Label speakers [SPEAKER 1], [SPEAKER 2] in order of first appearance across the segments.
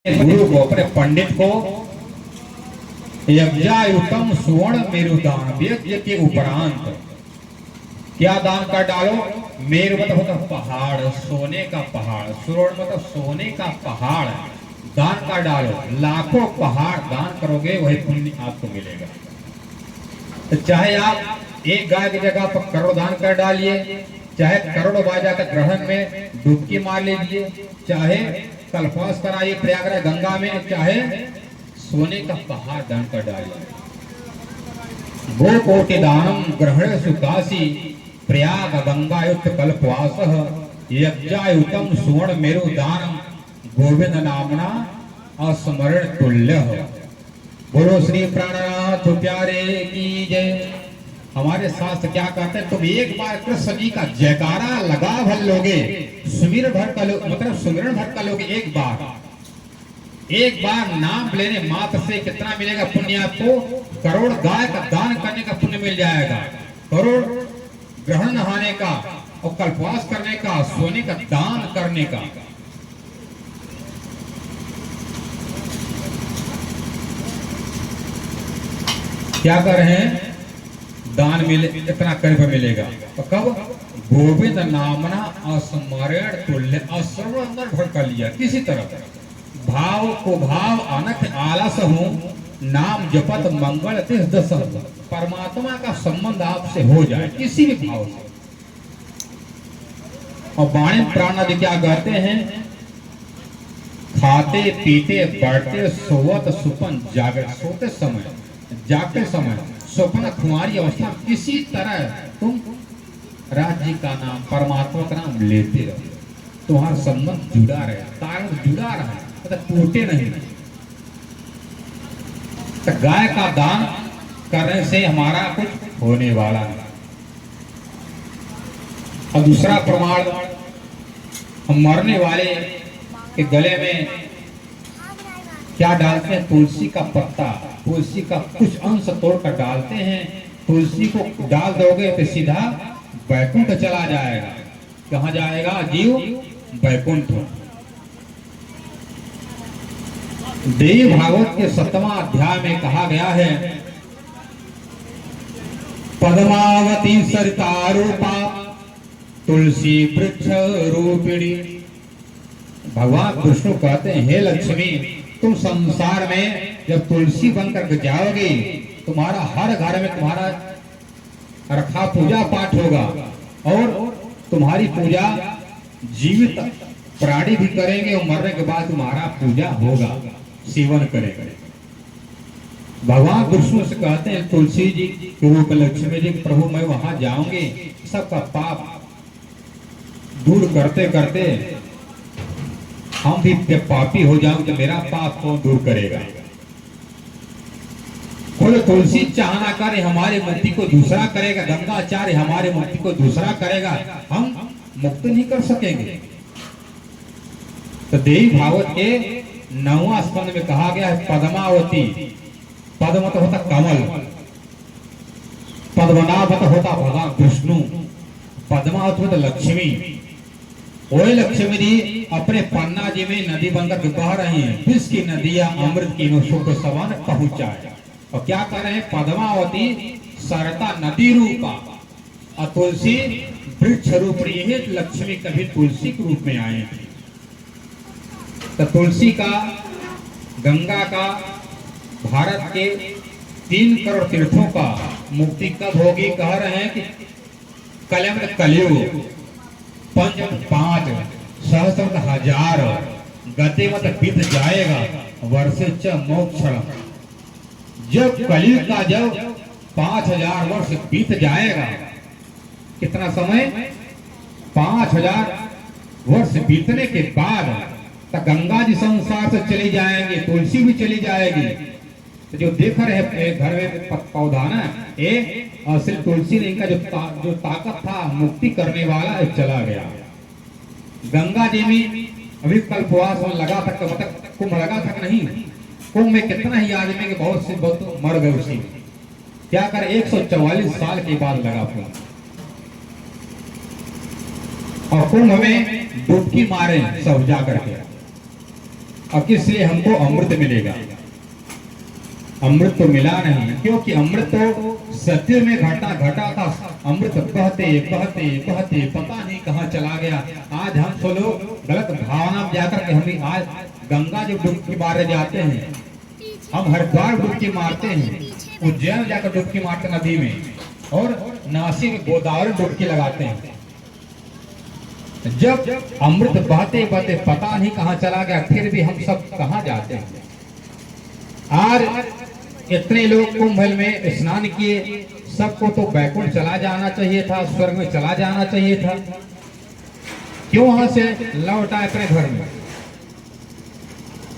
[SPEAKER 1] गुरु को, अपने पंडित को यज्ञायुतम सुवर्ण मेरुदान, यज्ञ के उपरांत क्या दान कर डालो। मेरु मतलब पहाड़, सोने का पहाड़, सुवर्ण मतलब सोने का पहाड़ दान कर डालो। लाखों पहाड़ दान करोगे वही पुण्य आपको मिलेगा। तो चाहे आप एक गाय की जगह पर करोड़ दान कर डालिए, चाहे करोड़ बाजा का ग्रहण में डुबकी मार लीजिए, चाहे कल्पवास कराइए प्रयागराज गंगा में, चाहे सोने का पहाड़ दान कर डालिए। गो कोटि दानम ग्रहण सुकाशी प्रयाग गंगायुक्त कल्पवास यज्ञायुतम सुवर्ण मेरु दानम गोविंद नामना अस्मरण तुल्य। बोलो श्री प्राणनाथ प्यारे की जय। हमारे शास्त्र क्या कहते हैं, तुम एक बार कृष्ण जी का जयकारा लगा भर लोगे, सुमिर भर का मतलब सुमिरन भर का लोगे एक बार नाम लेने मात्र से कितना मिलेगा पुण्य आपको। करोड़ गाय का दान करने का पुण्य मिल जाएगा, करोड़ ग्रहण नहाने का और कल्पवास करने का, सोने का दान करने का। क्या कर रहे हैं, दान मिले इतना कर मिलेगा। तो कब, गोविंद नामना अस्मरण तुल्य, अस्मरण भर कर लिया किसी तरह, भाव को भाव अनख आलस हूं, नाम जपत मंगल तिस दस, परमात्मा का संबंध आपसे हो जाए किसी भी भाव से। और बाणी प्राण आदि क्या कहते हैं, खाते पीते बढ़ते सोवत सुपन जागे, सोते समय जागते समय स्वप्न खुमारी अवस्था किसी तरह तुम राज्य का नाम परमात्मा का नाम लेते रहो, तुम्हारा संबंध जुड़ा रहे, तार जुड़ा रहा, मतलब टूटे नहीं। तो गाय का दान करने से हमारा कुछ होने वाला नहीं। और दूसरा प्रमाण, हम मरने वाले के गले में क्या डालते हैं, तुलसी का पत्ता, तुलसी का कुछ अंश तोड़कर डालते हैं। तुलसी को डाल दोगे तो सीधा वैकुंठ चला जाएगा। कहाँ जाएगा जीव, वैकुंठ। देवी भागवत के 7वां अध्याय में कहा गया है, पद्मावती सरिता रूपा तुलसी वृक्ष रूपिणी। भगवान विष्णु कहते हैं, हे लक्ष्मी, तुम संसार में जब तुलसी बनकर जाओगे, तुम्हारा हर घर में तुम्हारा रखा पूजा पाठ होगा, और तुम्हारी पूजा जीवित प्राणी भी करेंगे, और मरने के बाद तुम्हारा पूजा होगा, सेवन करेंगे। भगवान विष्णु से कहते हैं, तुलसी जी के रूप लक्ष्मी जी, प्रभु मैं वहां जाऊंगे, सबका पाप दूर करते करते हम भी पापी हो जाऊं, तो मेरा पाप कौन दूर करेगा। कोई तुलसी चाहना करे हमारे मुक्ति को दूसरा करेगा, गंगाचार्य हमारे मुक्ति को दूसरा करेगा, हम मुक्त नहीं कर सकेंगे। तो देवी भागवत के 9वां स्कंद में कहा गया है, पद्मावती, पद्म तो होता कमल, पद्मनाभ तो होता भगवान विष्णु, पद्मावती होता लक्ष्मी। वही लक्ष्मी जी अपने पन्ना जी में नदी बनकर बह रही है, विष की नदियां अमृत की नोशों को सवन पहुंचाए। और क्या कर रहे हैं, पद्मावती सरता नदी रूपा और तुलसी वृक्ष रूपणी। यही लक्ष्मी कभी तुलसी के रूप में आए थे। तो तुलसी का, गंगा का, भारत के 3 करोड़ तीर्थों का मुक्ति कब होगी, कह रहे हैं कि कलयुग 5 सहस्र हजार गति मत बीत जाएगा, वर्षे च मोक्षण। जब कलयुग का जब 5000 वर्ष बीत जाएगा, कितना समय, 5000 वर्ष बीतने के बाद तो गंगा जी संसार से चली जाएंगे, तुलसी भी चली जाएगी। तो जो देख रहे हैं घर में पौधा ना, ये असली तुलसी नहीं का जो ताकत था मुक्ति करने वाला है, चला गया। गंगा जी में अभी कल्पवास में लगा था, मतलब कुंभ लगा था नहीं, कुंभ में कितना ही आदमी के बहुत से बहुत मर गए उसी में। क्या कर 144 साल के बाद लगा कुंभ, और कुंभ में डुबकी मारे सब जा करके। और किस लिए हमको अमृत मिलेगा? अमृत तो मिला नहीं, क्योंकि अमृत तो सत्य में घटा घटा था। अमृत बहते बहते बहते पता नहीं कहाँ चला गया। आज हम सब लोग गलत भावना में जाकर के हम आज गंगा जब डुबकी मारे जाते हैं, हम हरिद्वार डुबकी मारते हैं, उज्जैन जाकर डुबकी मारते नदी में, और नासिक गोदावरी डुबकी लगाते हैं। जब अमृत बहते बहते पता नहीं कहाँ चला गया, फिर भी हम सब कहाँ जाते हैं? आज इतने लोग कुंभ में स्नान किए, सबको तो बैकुंठ चला जाना चाहिए था, स्वर्ग में चला जाना चाहिए था, क्यों वहां से लौट आए अपने घर में?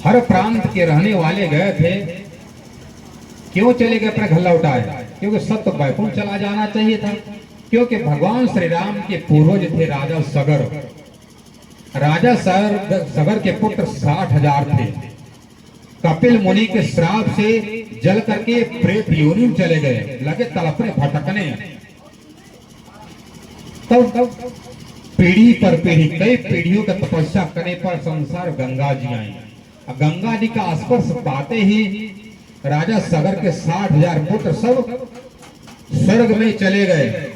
[SPEAKER 1] हर प्रांत के रहने वाले गए थे, क्यों चले गए अपने घर लौट आए? क्योंकि सब तो बैकुंठ चला जाना चाहिए था। क्योंकि भगवान श्री राम के पूर्वज थे राजा सगर। राजा सगर के पुत्र 60,000 थे। कपिल मुनि के श्राप से जल करके प्रेत योनि में चले गए, लगे तड़पने भटकने। तब पीढ़ी पर पीढ़ी कई पीढ़ियों का तपस्या करने पर संसार गंगा जी आई। गंगा जी का स्पर्श पाते ही राजा सगर के 60,000 पुत्र सब स्वर्ग में चले गए।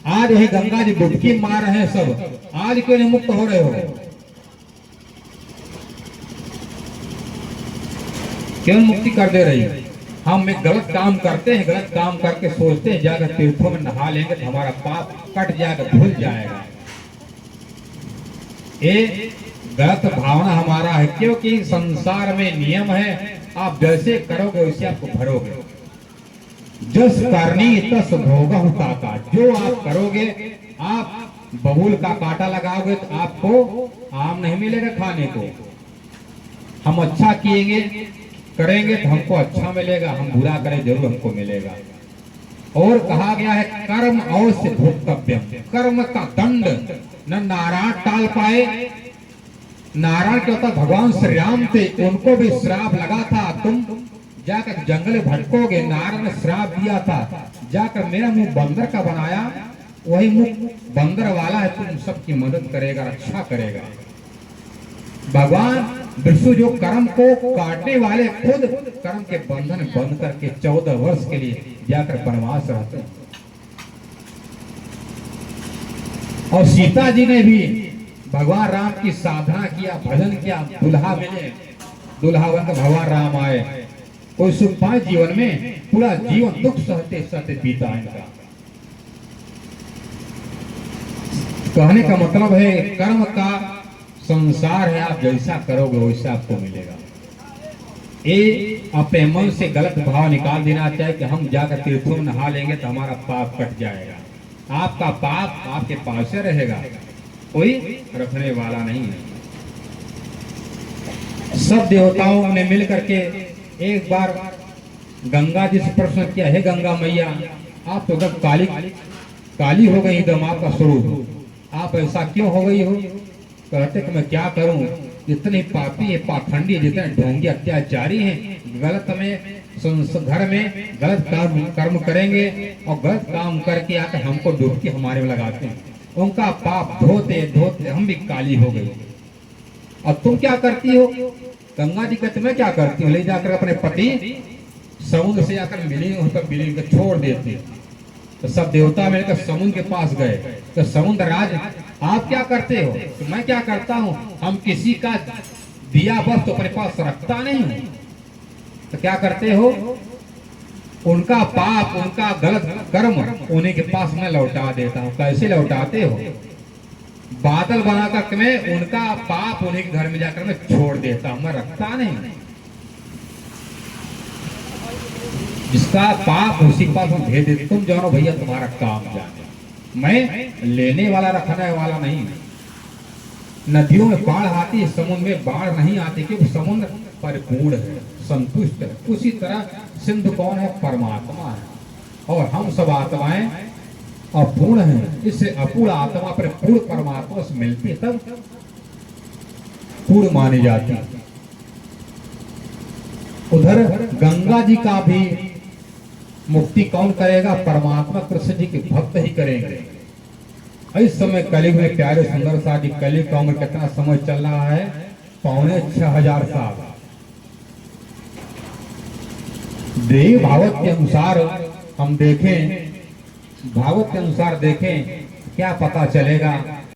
[SPEAKER 1] आज वही गंगा जी डुबकी मार रहे हैं सब, आज क्यों नहीं मुक्त हो रहे हो? क्यों मुक्ति कर दे रही है? हम एक गलत काम करते हैं, गलत काम करके सोचते हैं जाकर तीर्थों में नहा लेंगे तो हमारा पाप कट जाएगा, धुल जाएगा। ये गलत भावना हमारा है, क्योंकि संसार में नियम है, आप जैसे करोगे वैसे आपको भरोगे। जस करनी तस भोगहु काका, जो आप करोगे, आप बबूल का कांटा लगाओगे तो आपको आम नहीं मिलेगा खाने को। हम अच्छा किएंगे करेंगे तो हमको अच्छा मिलेगा, हम बुरा करें जरूर हमको मिलेगा। और कहा गया है कर्म अवश्य भोक्तव्यम, कर्म का दंड न नारायण टाल पाए। नारायण क्या होता? भगवान श्री राम थे, उनको भी श्राप लगा था, तुम जाकर जंगल में भटकोगे। नारायण ने श्राप दिया था, जाकर मेरा मुंह बंदर का बनाया, वही मुंह बंदर वाला है, तुम सबकी मदद करेगा, रक्षा करेगा। भगवान विष्णु जो कर्म को काटने वाले, खुद कर्म के बंधन बंद करके 14 वर्ष के लिए जाकर वनवास रहते हैं। और सीता जी ने भी भगवान राम की साधना किया, भजन किया, दुल्हा मिले, दुल्हा बनकर भगवान राम आए। कोई सुख पाए जीवन में, पूरा जीवन दुख सहते सहते बीता इनका। कहने का मतलब है कर्म का संसार है, आप जैसा करोगे वैसा आपको मिलेगा। ये अपने मन से गलत भाव निकाल देना चाहिए कि हम जाकर तीर्थों में नहा लेंगे तो हमारा पाप कट जाएगा। आपका पाप आपके पास से रहेगा, कोई रखने वाला नहीं है। सब देवताओं ने मिलकर के एक बार गंगा जी से प्रश्न किया, हे गंगा मैया, आप तो एकदम काली हो गई, एकदम आपका स्वरूप, आप ऐसा क्यों हो गई हो? कहते कि मैं क्या करूं, इतने पापी है, पाखंडी, जितने ढोंगी अत्याचारी हैं, गलत में घर में गलत कर्म करेंगे और गलत काम करके आकर हमको डुबकी हमारे में लगाते हैं। उनका पाप धोते धोते हम भी काली हो गई। और तुम क्या करती हो? गंगा जी कहते मैं क्या करती हूँ, ले जाकर अपने पति समुद्र से जाकर मिली कर छोड़ देती। तो सब देवता मिलकर समुद्र के पास गए, तो समुद्र राज आप क्या करते हो? तो मैं क्या करता हूँ, हम किसी का दिया वस्तु अपने पास रखता नहीं हूँ। तो क्या करते हो? उनका पाप, उनका गलत कर्म उन्हीं के पास मैं लौटा देता हूँ। कैसे लौटाते हो? बादल बनाकर मैं उनका पाप उन्हीं के घर में जाकर मैं छोड़ देता हूँ, मैं रखता नहीं। जिसका पाप उसी पास हम भेज देते, तुम जानो भैया तुम्हारा काम जाने, मैं लेने वाला रखने वाला नहीं। नदियों में बाढ़ आती है, समुद्र में बाढ़ नहीं आती, क्योंकि समुद्र परिपूर्ण है, संतुष्ट है। उसी तरह सिंधु कौन है? परमात्मा है। और हम सब आत्माएं अपूर्ण हैं, इससे अपूर्ण आत्मा पर पूर्ण परमात्मा से मिलती है तब पूर्ण मानी जाती है। उधर गंगा जी का भी मुक्ति कौन करेगा? परमात्मा कृष्ण जी के भक्त ही करेंगे। इस समय कलयुग में प्यारे सुंदर सा जी, कलयुग का उम्र कितना समय चल रहा है, 6,500 साल। देव भागवत के अनुसार हम देखें, भागवत के अनुसार देखें, क्या पता चलेगा